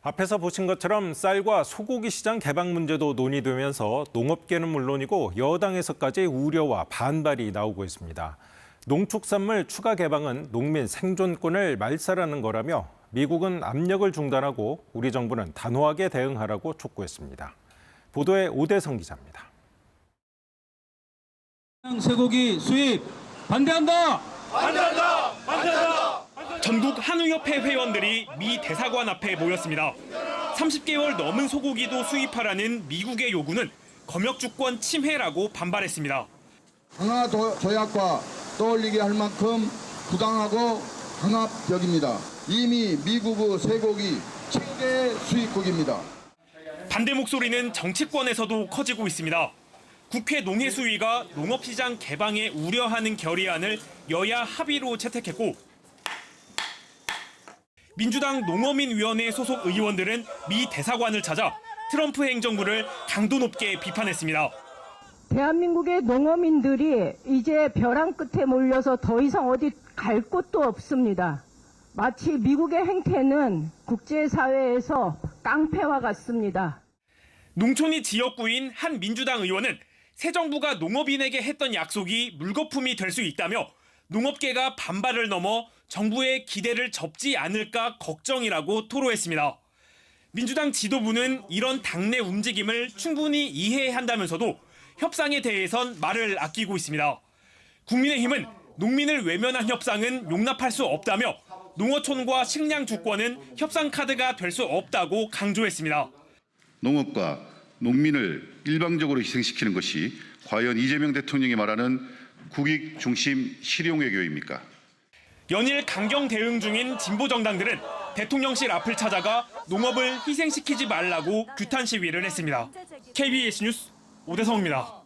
앞에서 보신 것처럼 쌀과 소고기 시장 개방 문제도 논의되면서 농업계는 물론이고 여당에서까지 우려와 반발이 나오고 있습니다. 농축산물 추가 개방은 농민 생존권을 말살하는 거라며 미국은 압력을 중단하고 우리 정부는 단호하게 대응하라고 촉구했습니다. 보도에 오대성 기자입니다. 쇠고기 수입 반대한다! 반대한다! 반대한다! 전국 한우협회 회원들이 미 대사관 앞에 모였습니다. 30개월 넘은 소고기도 수입하라는 미국의 요구는 검역주권 침해라고 반발했습니다. 강화 조약과 떠올리게 할 만큼 부당하고 강압적입니다. 이미 미국의 쇠고기 최대 수입국입니다. 반대 목소리는 정치권에서도 커지고 있습니다. 국회 농해수위가 농업시장 개방에 우려하는 결의안을 여야 합의로 채택했고 민주당 농어민위원회 소속 의원들은 미 대사관을 찾아 트럼프 행정부를 강도 높게 비판했습니다. 대한민국의 농어민들이 이제 벼랑 끝에 몰려서 더 이상 어디 갈 곳도 없습니다. 마치 미국의 행태는 국제사회에서 깡패와 같습니다. 농촌이 지역구인 한 민주당 의원은 새 정부가 농업인에게 했던 약속이 물거품이 될 수 있다며 농업계가 반발을 넘어 정부의 기대를 접지 않을까 걱정이라고 토로했습니다. 민주당 지도부는 이런 당내 움직임을 충분히 이해한다면서도 협상에 대해선 말을 아끼고 있습니다. 국민의힘은 농민을 외면한 협상은 용납할 수 없다며 농어촌과 식량 주권은 협상 카드가 될 수 없다고 강조했습니다. 농업과 농민을 일방적으로 희생시키는 것이 과연 이재명 대통령이 말하는 국익 중심 실용 외교입니까? 연일 강경 대응 중인 진보 정당들은 대통령실 앞을 찾아가 농업을 희생시키지 말라고 규탄 시위를 했습니다. KBS 뉴스 오대성입니다.